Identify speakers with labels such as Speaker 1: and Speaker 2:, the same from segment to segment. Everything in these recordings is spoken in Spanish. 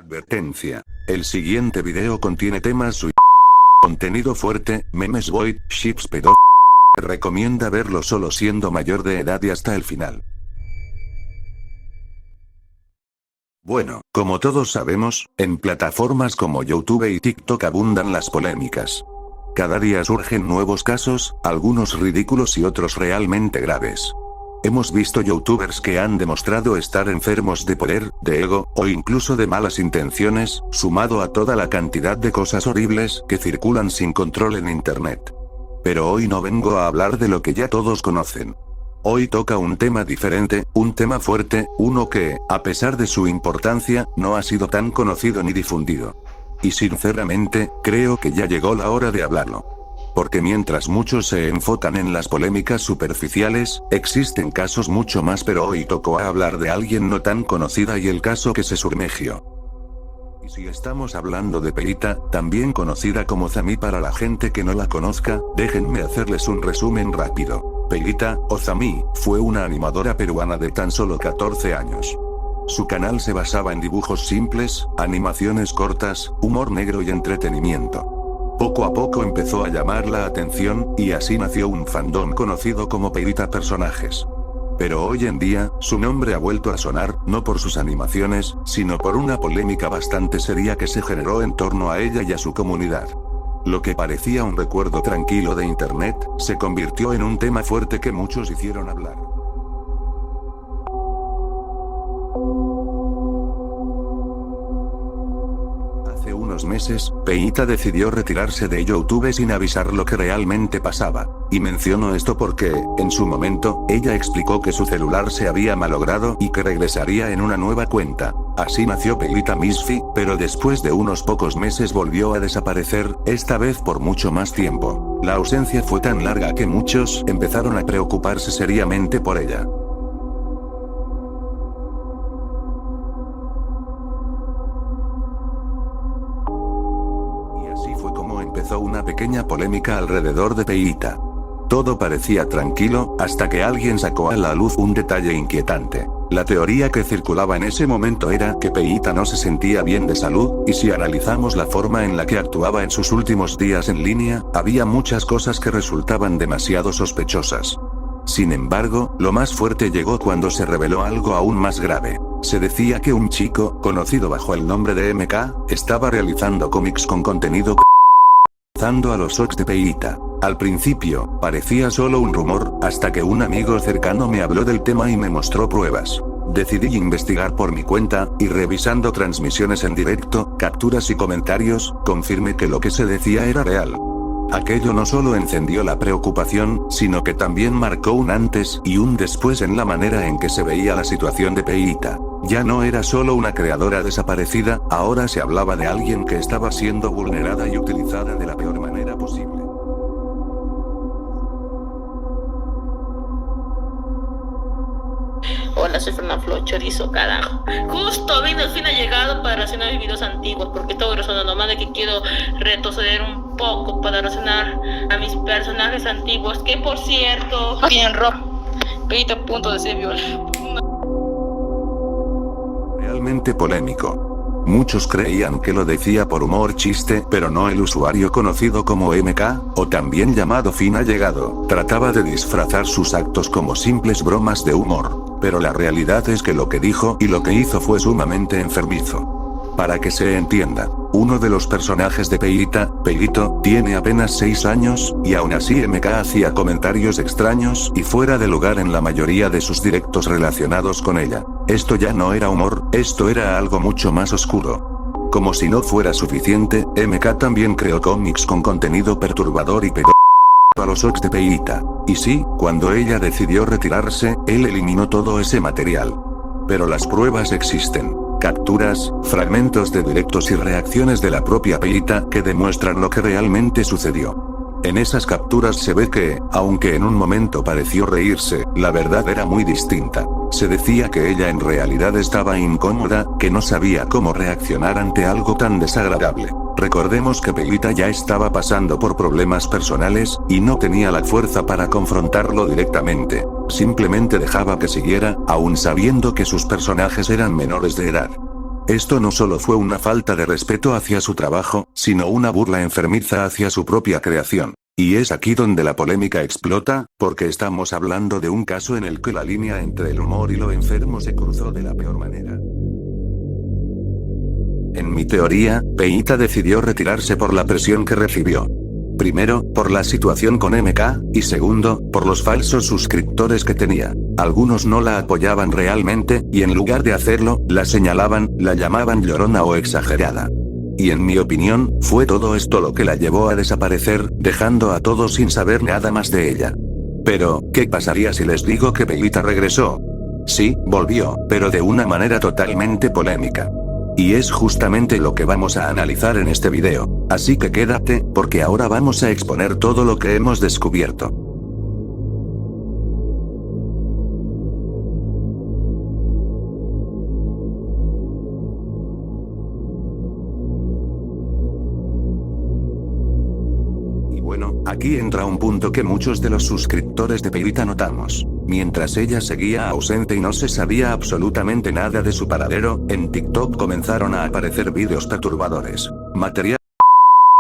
Speaker 1: Advertencia. El siguiente video contiene temas contenido fuerte, memes void, ships pedo. Recomienda verlo solo siendo mayor de edad y hasta el final. Bueno, como todos sabemos, en plataformas como YouTube y TikTok abundan las polémicas. Cada día surgen nuevos casos, algunos ridículos y otros realmente graves. Hemos visto youtubers que han demostrado estar enfermos de poder, de ego, o incluso de malas intenciones, sumado a toda la cantidad de cosas horribles que circulan sin control en internet. Pero hoy no vengo a hablar de lo que ya todos conocen. Hoy toca un tema diferente, un tema fuerte, uno que, a pesar de su importancia, no ha sido tan conocido ni difundido. Y sinceramente, creo que ya llegó la hora de hablarlo. Porque mientras muchos se enfocan en las polémicas superficiales, existen casos mucho más, pero hoy tocó a hablar de alguien no tan conocida y el caso que se sumergió. Y si estamos hablando de Peita, también conocida como Zami para la gente que no la conozca, déjenme hacerles un resumen rápido. Peita, o Zami, fue una animadora peruana de tan solo 14 años. Su canal se basaba en dibujos simples, animaciones cortas, humor negro y entretenimiento. Poco a poco empezó a llamar la atención, y así nació un fandom conocido como Peita Personajes. Pero hoy en día, su nombre ha vuelto a sonar, no por sus animaciones, sino por una polémica bastante seria que se generó en torno a ella y a su comunidad. Lo que parecía un recuerdo tranquilo de internet, se convirtió en un tema fuerte que muchos hicieron hablar. Hace unos meses, Peita decidió retirarse de YouTube sin avisar lo que realmente pasaba. Y menciono esto porque, en su momento, ella explicó que su celular se había malogrado y que regresaría en una nueva cuenta. Así nació Peita Misfi, pero después de unos pocos meses volvió a desaparecer, esta vez por mucho más tiempo. La ausencia fue tan larga que muchos empezaron a preocuparse seriamente por ella. Y así fue como empezó una pequeña polémica alrededor de Peita. Todo parecía tranquilo, hasta que alguien sacó a la luz un detalle inquietante. La teoría que circulaba en ese momento era que Peita no se sentía bien de salud, y si analizamos la forma en la que actuaba en sus últimos días en línea, había muchas cosas que resultaban demasiado sospechosas. Sin embargo, lo más fuerte llegó cuando se reveló algo aún más grave. Se decía que un chico, conocido bajo el nombre de MK, estaba realizando cómics con contenido a los OX de Peita. Al principio, parecía solo un rumor, hasta que un amigo cercano me habló del tema y me mostró pruebas. Decidí investigar por mi cuenta, y revisando transmisiones en directo, capturas y comentarios, confirmé que lo que se decía era real. Aquello no solo encendió la preocupación, sino que también marcó un antes y un después en la manera en que se veía la situación de Peita. Ya no era solo una creadora desaparecida, ahora se hablaba de alguien que estaba siendo vulnerada y utilizada de la peor manera posible.
Speaker 2: Hola, soy Fernando Flo Chorizo, carajo. Justo vino el fin ha llegado para reaccionar mis videos antiguos, porque estoy resonando más de que quiero retroceder un poco para reaccionar a mis personajes antiguos, que por cierto, bien rojo, Peita a punto de ser violado.
Speaker 1: Realmente polémico. Muchos creían que lo decía por humor chiste, pero no. El usuario conocido como MK, o también llamado Fin ha llegado, trataba de disfrazar sus actos como simples bromas de humor. Pero la realidad es que lo que dijo y lo que hizo fue sumamente enfermizo. Para que se entienda, uno de los personajes de Peita, Peito, tiene apenas 6 años, y aún así MK hacía comentarios extraños y fuera de lugar en la mayoría de sus directos relacionados con ella. Esto ya no era humor, esto era algo mucho más oscuro. Como si no fuera suficiente, MK también creó cómics con contenido perturbador y pedo a los OX de Peita. Y sí, cuando ella decidió retirarse, él eliminó todo ese material. Pero las pruebas existen. Capturas, fragmentos de directos y reacciones de la propia Peita que demuestran lo que realmente sucedió. En esas capturas se ve que, aunque en un momento pareció reírse, la verdad era muy distinta. Se decía que ella en realidad estaba incómoda, que no sabía cómo reaccionar ante algo tan desagradable. Recordemos que Peita ya estaba pasando por problemas personales, y no tenía la fuerza para confrontarlo directamente. Simplemente dejaba que siguiera, aun sabiendo que sus personajes eran menores de edad. Esto no solo fue una falta de respeto hacia su trabajo, sino una burla enfermiza hacia su propia creación. Y es aquí donde la polémica explota, porque estamos hablando de un caso en el que la línea entre el humor y lo enfermo se cruzó de la peor manera. En mi teoría, Peíta decidió retirarse por la presión que recibió. Primero, por la situación con MK, y segundo, por los falsos suscriptores que tenía. Algunos no la apoyaban realmente, y en lugar de hacerlo, la señalaban, la llamaban llorona o exagerada. Y en mi opinión, fue todo esto lo que la llevó a desaparecer, dejando a todos sin saber nada más de ella. Pero, ¿qué pasaría si les digo que Peíta regresó? Sí, volvió, pero de una manera totalmente polémica. Y es justamente lo que vamos a analizar en este video, así que quédate, porque ahora vamos a exponer todo lo que hemos descubierto. Y bueno, aquí entra un punto que muchos de los suscriptores de Peíta notamos. Mientras ella seguía ausente y no se sabía absolutamente nada de su paradero, en TikTok comenzaron a aparecer vídeos perturbadores. Material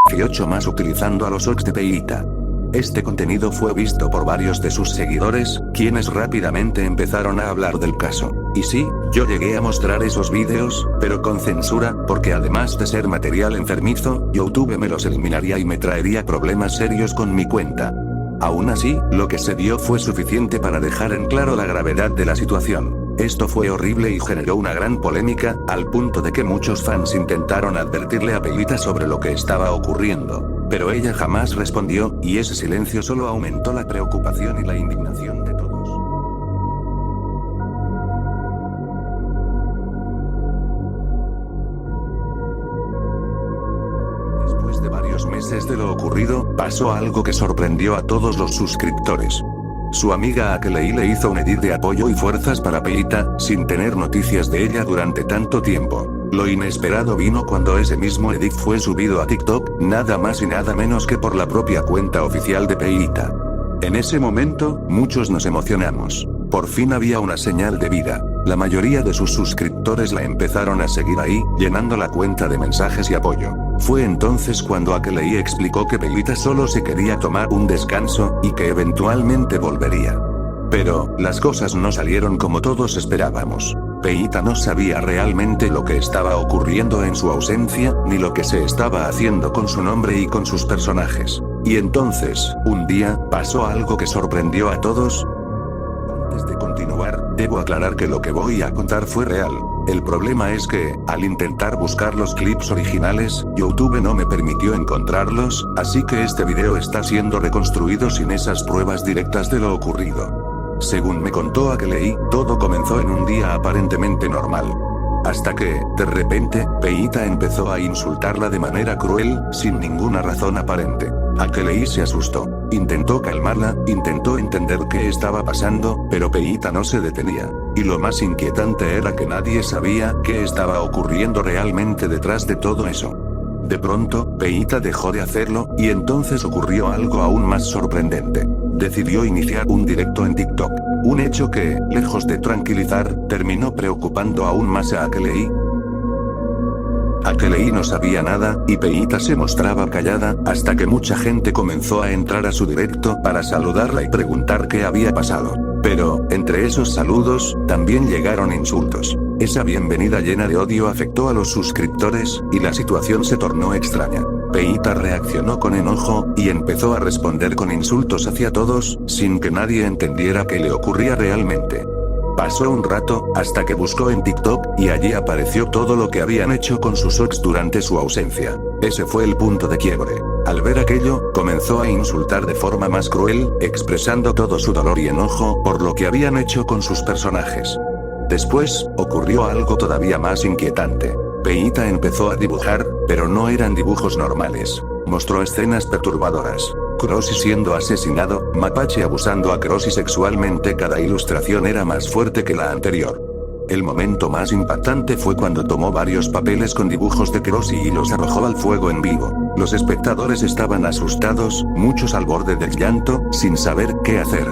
Speaker 1: 18 más utilizando a los OGs de Peíta. Este contenido fue visto por varios de sus seguidores, quienes rápidamente empezaron a hablar del caso. Y sí, yo llegué a mostrar esos vídeos, pero con censura, porque además de ser material enfermizo, YouTube me los eliminaría y me traería problemas serios con mi cuenta. Aún así, lo que se vio fue suficiente para dejar en claro la gravedad de la situación. Esto fue horrible y generó una gran polémica, al punto de que muchos fans intentaron advertirle a Peíta sobre lo que estaba ocurriendo. Pero ella jamás respondió, y ese silencio solo aumentó la preocupación y la indignación de todos. Después de varios meses de lo ocurrido, pasó algo que sorprendió a todos los suscriptores. Su amiga Akeley le hizo un edit de apoyo y fuerzas para Peíta, sin tener noticias de ella durante tanto tiempo. Lo inesperado vino cuando ese mismo edit fue subido a TikTok, nada más y nada menos que por la propia cuenta oficial de Peíta. En ese momento, muchos nos emocionamos. Por fin había una señal de vida. La mayoría de sus suscriptores la empezaron a seguir ahí, llenando la cuenta de mensajes y apoyo. Fue entonces cuando Akeley explicó que Peíta solo se quería tomar un descanso, y que eventualmente volvería. Pero, las cosas no salieron como todos esperábamos. Peíta no sabía realmente lo que estaba ocurriendo en su ausencia, ni lo que se estaba haciendo con su nombre y con sus personajes. Y entonces, un día, pasó algo que sorprendió a todos. Antes de continuar, debo aclarar que lo que voy a contar fue real. El problema es que, al intentar buscar los clips originales, YouTube no me permitió encontrarlos, así que este video está siendo reconstruido sin esas pruebas directas de lo ocurrido. Según me contó Akeley, todo comenzó en un día aparentemente normal. Hasta que, de repente, Peíta empezó a insultarla de manera cruel, sin ninguna razón aparente. Akeley se asustó. Intentó calmarla, intentó entender qué estaba pasando, pero Peíta no se detenía. Y lo más inquietante era que nadie sabía qué estaba ocurriendo realmente detrás de todo eso. De pronto, Peíta dejó de hacerlo, y entonces ocurrió algo aún más sorprendente. Decidió iniciar un directo en TikTok. Un hecho que, lejos de tranquilizar, terminó preocupando aún más a Akeley. Akeley no sabía nada, y Peíta se mostraba callada, hasta que mucha gente comenzó a entrar a su directo para saludarla y preguntar qué había pasado. Pero, entre esos saludos, también llegaron insultos. Esa bienvenida llena de odio afectó a los suscriptores, y la situación se tornó extraña. Peíta reaccionó con enojo, y empezó a responder con insultos hacia todos, sin que nadie entendiera qué le ocurría realmente. Pasó un rato, hasta que buscó en TikTok, y allí apareció todo lo que habían hecho con sus OGs durante su ausencia. Ese fue el punto de quiebre. Al ver aquello, comenzó a insultar de forma más cruel, expresando todo su dolor y enojo por lo que habían hecho con sus personajes. Después, ocurrió algo todavía más inquietante. Peíta empezó a dibujar, pero no eran dibujos normales. Mostró escenas perturbadoras. Crossy siendo asesinado, Mapache abusando a Crossy sexualmente. Cada ilustración era más fuerte que la anterior. El momento más impactante fue cuando tomó varios papeles con dibujos de Crossy y los arrojó al fuego en vivo. Los espectadores estaban asustados, muchos al borde del llanto, sin saber qué hacer.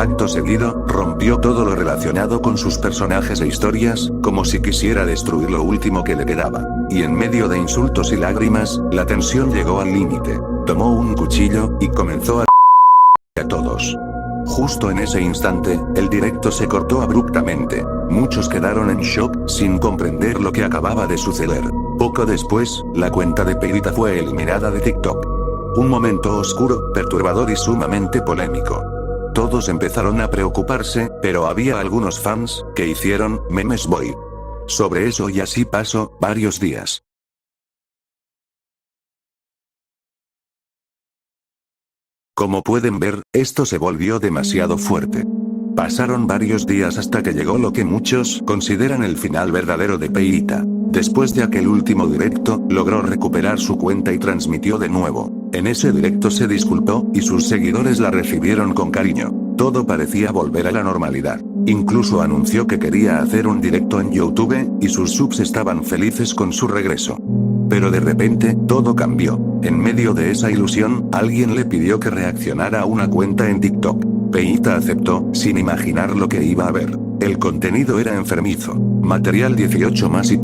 Speaker 1: Acto seguido, rompió todo lo relacionado con sus personajes e historias, como si quisiera destruir lo último que le quedaba. Y en medio de insultos y lágrimas, la tensión llegó al límite. Tomó un cuchillo, y comenzó a todos. Justo en ese instante, el directo se cortó abruptamente. Muchos quedaron en shock, sin comprender lo que acababa de suceder. Poco después, la cuenta de Peita fue eliminada de TikTok. Un momento oscuro, perturbador y sumamente polémico. Todos empezaron a preocuparse, pero había algunos fans que hicieron memes boy sobre eso y así pasó varios días. Como pueden ver, esto se volvió demasiado fuerte. Pasaron varios días hasta que llegó lo que muchos consideran el final verdadero de Peita. Después de aquel último directo, logró recuperar su cuenta y transmitió de nuevo. En ese directo se disculpó, y sus seguidores la recibieron con cariño. Todo parecía volver a la normalidad. Incluso anunció que quería hacer un directo en YouTube, y sus subs estaban felices con su regreso. Pero de repente, todo cambió. En medio de esa ilusión, alguien le pidió que reaccionara a una cuenta en TikTok. Peita aceptó, sin imaginar lo que iba a ver. El contenido era enfermizo. Material 18 más y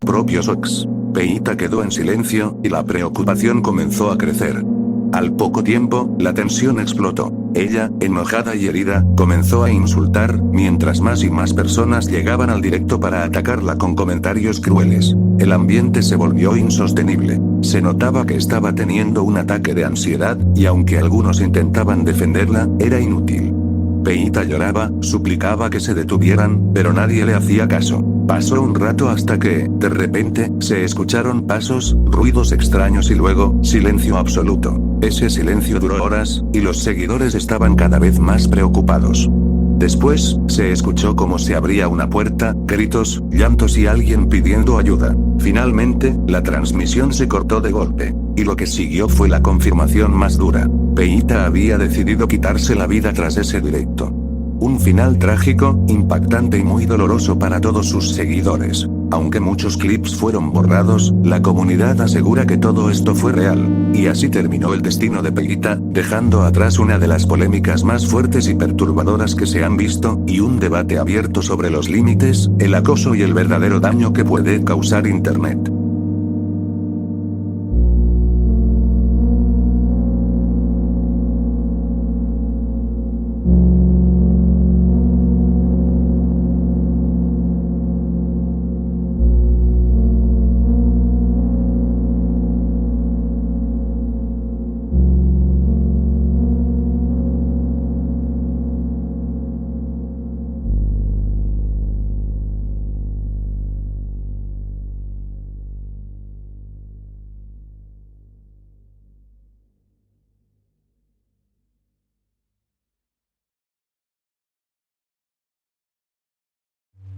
Speaker 1: propios ox. Peita quedó en silencio, y la preocupación comenzó a crecer. Al poco tiempo, la tensión explotó. Ella, enojada y herida, comenzó a insultar, mientras más y más personas llegaban al directo para atacarla con comentarios crueles. El ambiente se volvió insostenible. Se notaba que estaba teniendo un ataque de ansiedad, y aunque algunos intentaban defenderla, era inútil. Peita lloraba, suplicaba que se detuvieran, pero nadie le hacía caso. Pasó un rato hasta que, de repente, se escucharon pasos, ruidos extraños y luego, silencio absoluto. Ese silencio duró horas, y los seguidores estaban cada vez más preocupados. Después, se escuchó como se abría una puerta, gritos, llantos y alguien pidiendo ayuda. Finalmente, la transmisión se cortó de golpe. Y lo que siguió fue la confirmación más dura. Peita había decidido quitarse la vida tras ese directo. Un final trágico, impactante y muy doloroso para todos sus seguidores. Aunque muchos clips fueron borrados, la comunidad asegura que todo esto fue real. Y así terminó el destino de Peita, dejando atrás una de las polémicas más fuertes y perturbadoras que se han visto, y un debate abierto sobre los límites, el acoso y el verdadero daño que puede causar Internet.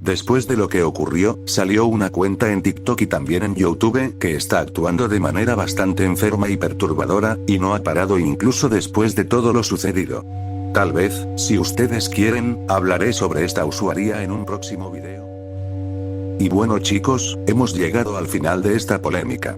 Speaker 1: Después de lo que ocurrió, salió una cuenta en TikTok y también en YouTube que está actuando de manera bastante enferma y perturbadora, y no ha parado incluso después de todo lo sucedido. Tal vez, si ustedes quieren, hablaré sobre esta usuaria en un próximo video. Y bueno chicos, hemos llegado al final de esta polémica.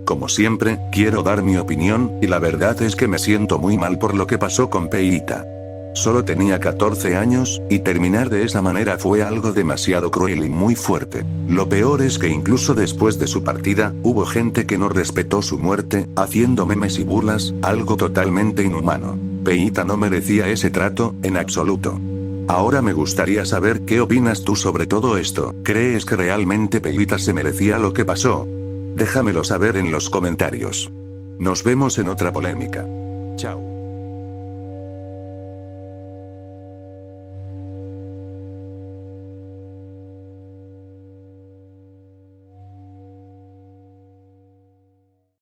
Speaker 1: Como siempre, quiero dar mi opinión, y la verdad es que me siento muy mal por lo que pasó con Peita. Solo tenía 14 años, y terminar de esa manera fue algo demasiado cruel y muy fuerte. Lo peor es que incluso después de su partida, hubo gente que no respetó su muerte, haciendo memes y burlas, algo totalmente inhumano. Peita no merecía ese trato, en absoluto. Ahora me gustaría saber qué opinas tú sobre todo esto. ¿Crees que realmente Peita se merecía lo que pasó? Déjamelo saber en los comentarios. Nos vemos en otra polémica. Chao.